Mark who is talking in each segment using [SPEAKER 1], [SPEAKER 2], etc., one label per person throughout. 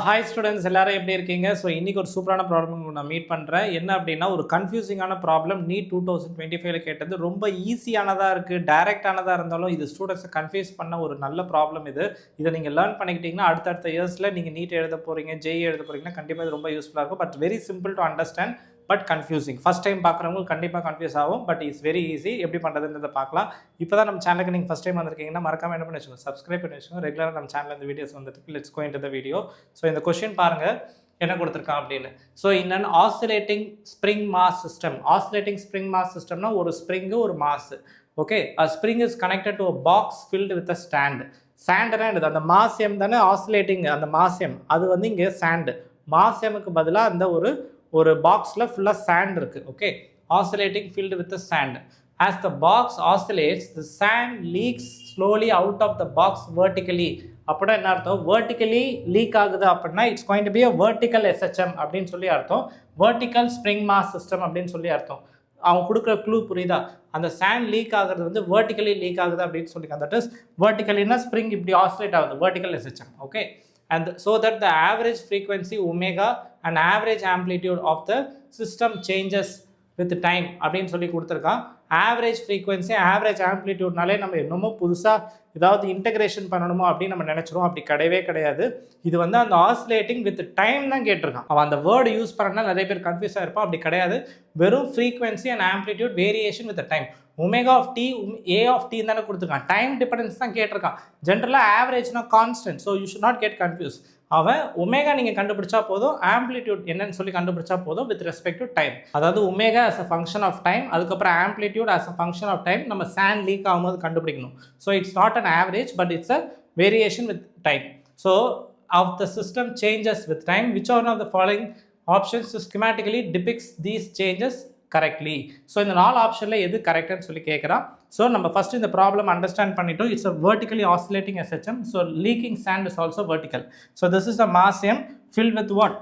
[SPEAKER 1] Hi students எல்லாரும் எப்படி இருக்கீங்க? ஸோ இன்றைக்கி ஒரு சூப்பரான ப்ராப்ளம் நான் மீட் பண்ணுறேன். என்ன அப்படின்னா ஒரு கன்ஃபியூசிங்கான ப்ராப்ளம் நீட் 2025 கேட்டது. ரொம்ப ஈஸியானதாக இருக்குது, டைரெக்டானதாக இருந்தாலும் இது ஸ்டூடெண்ட்ஸை கன்ஃபியூஸ் பண்ண ஒரு நல்ல ப்ராப்ளம் இது. இதை நீங்கள் லேர்ன் பண்ணிக்கிட்டிங்கன்னா அடுத்தடுத்த இயர்ஸில் நீங்கள் நீட் எழுத போகிறீங்க, ஜேஇ எழுத போகிறீங்கன்னா கண்டிப்பாக இது ரொம்ப யூஸ்ஃபுல்லாக இருக்கும். But very simple to understand, but confusing. First time பார்க்குறவங்களுக்கு கண்டிப்பாக கன்ஃபியூஸ் ஆகும், பட் இட்ஸ் வெரி ஈஸி. எப்படி பண்ணுறதுன்றதை பார்க்கலாம். இப்போ தான் நம்ம சேனலுக்கு நீங்கள் ஃபஸ்ட் டைம் வந்திருக்கீங்கன்னா மறக்காம என்ன பண்ணி வச்சுக்கோங்க, சப்ஸ்கிரைப் பண்ணி வச்சுக்கோங்க. ரெகுலராக நம்ம சேனலில் இந்த வீடியோஸ் வந்துட்டு let's go into the video. So இந்த கொஸ்டின் பாருங்கள் என்ன கொடுத்துருக்கான் அப்படின்னு. So in an oscillating spring mass system, oscillating spring mass சிஸ்டம்னா ஒரு ஸ்ப்ரிங்கு ஒரு mass. Okay, spring is connected to a box filled with a stand. சாண்டுனா என்னது? அந்த மாசியம் தானே ஆசிலேட்டிங், அந்த மாசியம் அது வந்து இங்கே சாண்டு. மாசியமுக்கு பதிலாக அந்த ஒரு பாக்ஸில் ஃபுல்லாக சாண்ட் இருக்குது. Okay, oscillating field with sand. As the box oscillates, the sand leaks slowly out of the box vertically. அப்படின்னா என்ன அர்த்தம்? vertically லீக் ஆகுது அப்படின்னா it's going to be a vertical SHM அப்படின்னு சொல்லி அர்த்தம். vertical spring mass system அப்படின்னு சொல்லி அர்த்தம். அவங்க கொடுக்குற க்ளூ புரியுதா? அந்த சாண்ட் லீக் ஆகுறது வந்து vertically லீக் ஆகுது அப்படின்னு சொல்லியிருக்காங்க. தட் இஸ் verticallyனா ஸ்ப்ரிங் இப்படி ஆசிலேட் ஆகுது, vertical SHM. Okay, and so that the average frequency omega and average amplitude of the system changes with time அப்படின்னு சொல்லி கொடுத்துருக்கான். ஆவரேஜ் ஃப்ரீக்வன்சி ஆவரேஜ் ஆம்ப்ளிடியூட்னாலே நம்ம என்னமோ புதுசாக ஏதாவது இன்டகிரேஷன் பண்ணணுமோ அப்படின்னு நம்ம நினச்சிரும். அப்படி கிடையவே கிடையாது. இது வந்து அந்த ஆசிலேட்டிங் வித் டைம் தான் கேட்டிருக்கான். அவன் அந்த வேர்டு யூஸ் பண்ணனா நிறைய பேர் கன்ஃபியூஸ் ஆகிருப்பான். அப்படி கிடையாது, வெறும் frequency and amplitude variation with time. Omega of t, a of t தானே கொடுத்துருக்கான். டைம் டிபெண்டன்ஸ் தான் கேட்டிருக்கான். ஜென்ரலாக ஆவரேஜ்னா constant, so you should not get confuse. அவன் ஒமேகா நீங்கள் கண்டுபிடிச்சா போதும், ஆம்ப்ளிடியூட் என்னன்னு சொல்லி கண்டுபிடிச்சா போதும் வித் ரெஸ்பெக்ட் டு டைம். அதாவது omega as a function of time, அதுக்கப்புறம் amplitude as a function of time நம்ம சாண்ட் லீக் ஆகும்போது கண்டுபிடிக்கணும். So it's not an average, but it's a variation with time. So of the system changes with time, which one of the following options systematically depicts these changes correctly. So இந்த 4 ஆப்ஷனில் எது கரெக்டுன்னு சொல்லி கேட்குறான். So நம்ம first இந்த problem understand பண்ணிட்டோம். It's a vertically oscillating SHM. So leaking sand is also vertical. So this is a மாசியம் filled with what?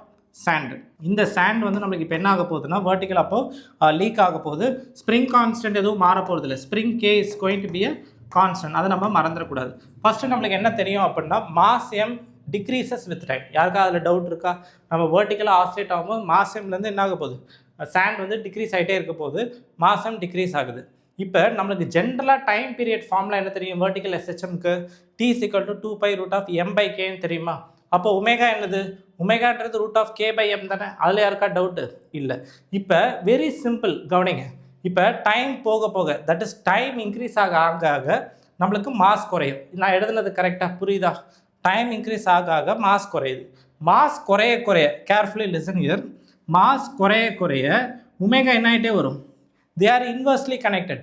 [SPEAKER 1] Sand. இந்த சாண்ட் வந்து நம்மளுக்கு இப்போ என்ன ஆக போகுதுன்னா vertical, அப்போது லீக் ஆக போகுது. ஸ்ப்ரிங் கான்ஸ்டன்ட் எதுவும் மாற போகிறது இல்லை. Spring K is going to be a constant. அதை நம்ம மறந்துடக்கூடாது. ஃபஸ்ட்டு நம்மளுக்கு என்ன தெரியும் அப்படின்னா மாசியம் டிக்ரீசஸ் வித் டைம். யாருக்கா அதில் டவுட் இருக்கா? நம்ம vertically ஆசிலேட் ஆகும்போது மாசியம்லேருந்து என்ன ஆக போகுது? சாண்ட் வந்து டிக்ரீஸ் ஆகிட்டே இருக்க போது, மாசம் டிக்ரீஸ் ஆகுது. இப்போ நம்மளுக்கு ஜென்ரலாக டைம் பீரியட் ஃபார்முலா என்ன தெரியும்? வெர்டிக்கல் எஸ்ஹெச்எம்க்கு T = 2π√m/k தெரியுமா? அப்போ ஒமேகா என்னது? ஒமேகான்றது √k/m தானே. அதில் யாருக்கா டவுட்டு? இல்லை. இப்போ வெரி சிம்பிள், கவனிங்க. இப்போ டைம் போக போக, தட் இஸ் டைம் இன்க்ரீஸ் ஆக ஆக நம்மளுக்கு மாஸ் குறையும். நான் எழுதுனது கரெக்டாக புரியுதா? டைம் இன்க்ரீஸ் ஆக ஆக மாஸ் குறையுது. மாஸ் குறைய குறைய, கேர்ஃபுல்லி லிசன் ஹியர், மாஸ் குறைய குறைய ஒமேகா என்ன ஆகிட்டே வரும்? They are inversely connected.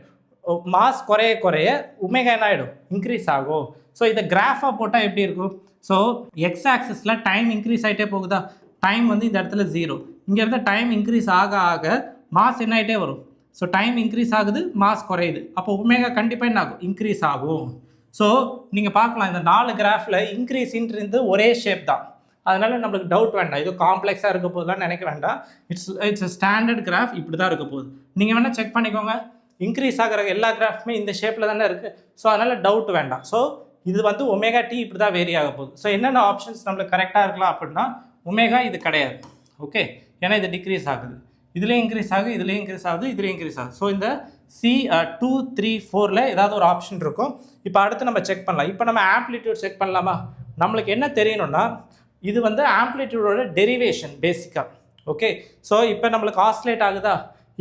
[SPEAKER 1] Mass குறைய குறைய ஒமேகா என்ன ஆகிடும்? இன்க்ரீஸ் ஆகும். ஸோ இதை கிராஃபாக போட்டால் எப்படி இருக்கும்? ஸோ எக்ஸ் ஆக்சிஸில் டைம் இன்க்ரீஸ் ஆகிட்டே போகுதா? டைம் வந்து இந்த இடத்துல 0. இங்கேருந்து டைம் இன்க்ரீஸ் ஆக ஆக மாஸ் என்ன ஆகிட்டே வரும்? ஸோ டைம் இன்க்ரீஸ் ஆகுது, மாஸ் குறையுது. அப்போ ஒமேகா கண்டிப்பாக என்ன ஆகும்? இன்க்ரீஸ் ஆகும். ஸோ நீங்கள் பார்க்கலாம், இந்த 4 கிராஃபில் இன்க்ரீஸ்ன்றது ஒரே ஷேப் தான். அதனால் நம்மளுக்கு டவுட் வேண்டாம், இது காம்ப்ளெக்ஸாக இருக்க போதுலாம் நினைக்க வேண்டாம். இட்ஸ் அ ஸ்டாண்டர்ட் கிராஃப், இப்படி தான் இருக்க போகுது. நீங்கள் வேணால் செக் பண்ணிக்கோங்க. இன்க்ரீஸ் ஆகிற எல்லா கிராஃப்மே இந்த ஷேப்பில் தானே இருக்குது. ஸோ அதனால் டவுட் வேண்டாம். ஸோ இது வந்து ஒமேகா டி இப்படி தான் வேரி ஆக போகுது. ஸோ என்னென்ன ஆப்ஷன்ஸ் நம்மளுக்கு கரெக்டாக இருக்கலாம் அப்படின்னா, ஒமேகா இது கிடையாது. ஓகே, ஏன்னா இது டிக்ரீஸ் ஆகுது, இதுலேயும் இன்க்ரீஸ் ஆகுது, இதுலேயும் இன்க்ரீஸ் ஆகுது, இதுலேயும் இன்க்ரீஸ் ஆகுது. ஸோ இந்த C2, 3, 4ல் ஏதாவது ஒரு ஆப்ஷன் இருக்கும். இப்போ அடுத்து நம்ம செக் பண்ணலாம். இப்போ நம்ம ஆம்ப்ளிடியூட் செக் பண்ணலாமா? நம்மளுக்கு என்ன தெரியணும்னா, இது வந்து ஆம்ப்ளிடியூடோட டெரிவேஷன் பேசிக்காக. ஓகே, ஸோ இப்போ நம்மளுக்கு ஆசிலேட் ஆகுதா?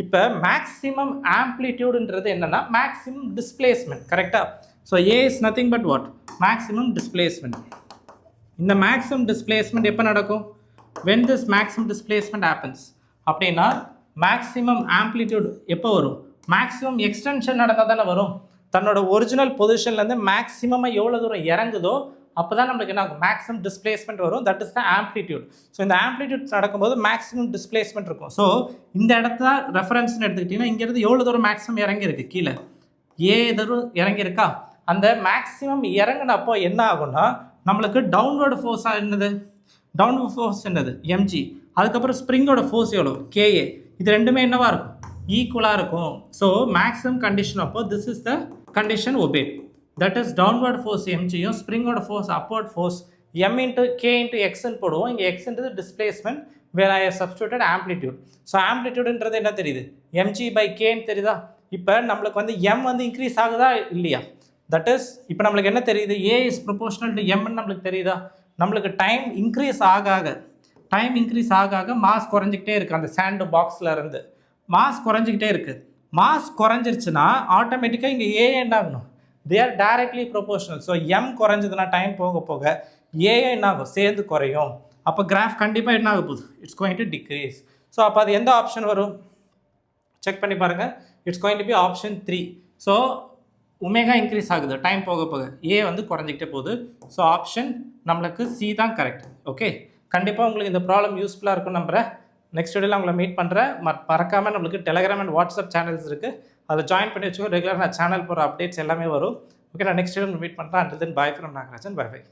[SPEAKER 1] இப்போ மேக்ஸிமம் ஆம்ப்ளிடியூடுன்றது என்னென்னா மேக்ஸிமம் டிஸ்பிளேஸ்மெண்ட், கரெக்டாக? So A is nothing but what? Maximum displacement. இந்த மேக்ஸிமம் டிஸ்பிளேஸ்மெண்ட் எப்போ நடக்கும்? when this maximum displacement happens அப்படின்னா மேக்ஸிமம் ஆம்ப்ளிடியூட் எப்போ வரும்? மேக்ஸிமம் எக்ஸ்டென்ஷன் நடந்தால் தானே வரும். தன்னோட ஒரிஜினல் பொசிஷன்லேருந்து மேக்ஸிமமாக எவ்வளோ தூரம் இறங்குதோ அப்போ தான் நம்மளுக்கு என்ன ஆகும்? மேக்ஸிமம் டிஸ்பிளேஸ்மெண்ட் வரும். That is the amplitude. So இந்த ஆம்ப்ளிடியூட் நடக்கும்போது மேக்ஸிமம் டிஸ்பிளேஸ்மெண்ட் இருக்கும். ஸோ இந்த இடத்த ரெஃபரன்ஸ்னு எடுத்துக்கிட்டிங்கன்னா இங்கேருந்து எவ்வளோ தூரம் மேக்ஸிமம் இறங்கியிருக்கு? கீழே ஏ தூரம் இறங்கியிருக்கா? அந்த மேக்ஸிமம் இறங்கினப்போ என்ன ஆகும்னா நம்மளுக்கு டவுன்வர்டு ஃபோர்ஸாக என்னது? டவுன்வர்ட் ஃபோர்ஸ் என்னது? mg. அதுக்கப்புறம் ஸ்ப்ரிங்கோட ஃபோர்ஸ் எவ்வளோ? ka. இது ரெண்டுமே என்னவாக இருக்கும்? ஈக்குவலாக இருக்கும். ஸோ மேக்ஸிமம் கண்டிஷன் அப்போ this is the condition obeyed. That is downward force mgயும் ஸ்ப்ரிங்கோட force upward force m into k into எக்ஸ்ன்னு போடுவோம். இங்கே எக்ஸ்ன்றது டிஸ்பிளேஸ்மெண்ட், வேற ஐ சப்ஸ்டியூட்டட் ஆம்ப்ளிடியூட். ஸோ ஆம்ப்ளிடியூடுன்றது என்ன தெரியுது, mg/kன்னு தெரியுதா? இப்போ நம்மளுக்கு வந்து m வந்து இன்க்ரீஸ் ஆகுதா இல்லையா? தட் இஸ் இப்போ நம்மளுக்கு என்ன தெரியுது, a இஸ் ப்ரொபோஷனல் டு mன்னு நம்மளுக்கு தெரியுதா? நம்மளுக்கு டைம் இன்க்ரீஸ் ஆக மாஸ் குறைஞ்சிக்கிட்டே இருக்குது. அந்த சாண்டு பாக்ஸில் இருந்து மாஸ் குறைஞ்சிக்கிட்டே இருக்குது. மாஸ் குறைஞ்சிருச்சுன்னா ஆட்டோமேட்டிக்காக இங்கே ஏ என்ன ஆகணும், they are directly proportional. So m குறைஞ்சதுன்னா டைம் போக போக ஏ என்ன ஆகும், சேர்ந்து குறையும். அப்போ கிராஃப் கண்டிப்பாக என்ன ஆக போகுது, it's going to decrease. So அப்போ அது எந்த ஆப்ஷன் வரும், செக் பண்ணி பாருங்கள். It's going to be option 3. So omega increase ஆகுது டைம் போக போக, ஏ வந்து குறைஞ்சிக்கிட்டே போகுது. ஸோ ஆப்ஷன் நம்மளுக்கு சி தான் கரெக்ட். ஓகே, கண்டிப்பாக உங்களுக்கு இந்த ப்ராப்ளம் யூஸ்ஃபுல்லாக இருக்கும் நம்புகிறேன். நெக்ஸ்ட் வீடியோவில் உங்களை மீட் பண்ணுறேன். மறக்காமல் நம்மளுக்கு டெலிகிராம் அண்ட் வாட்ஸ்அப் சேனல்ஸ் இருக்குது, அதில் ஜாயின் பண்ணி வச்சுக்கோ. ரெகுலராக நான் சேனல் போகிற அப்டேட்ஸ் எல்லாமே வரும். ஓகே, நான் நெக்ஸ்ட் வீடியோ மீட் பண்ணுறேன். Until then bye from Nagarajan. By.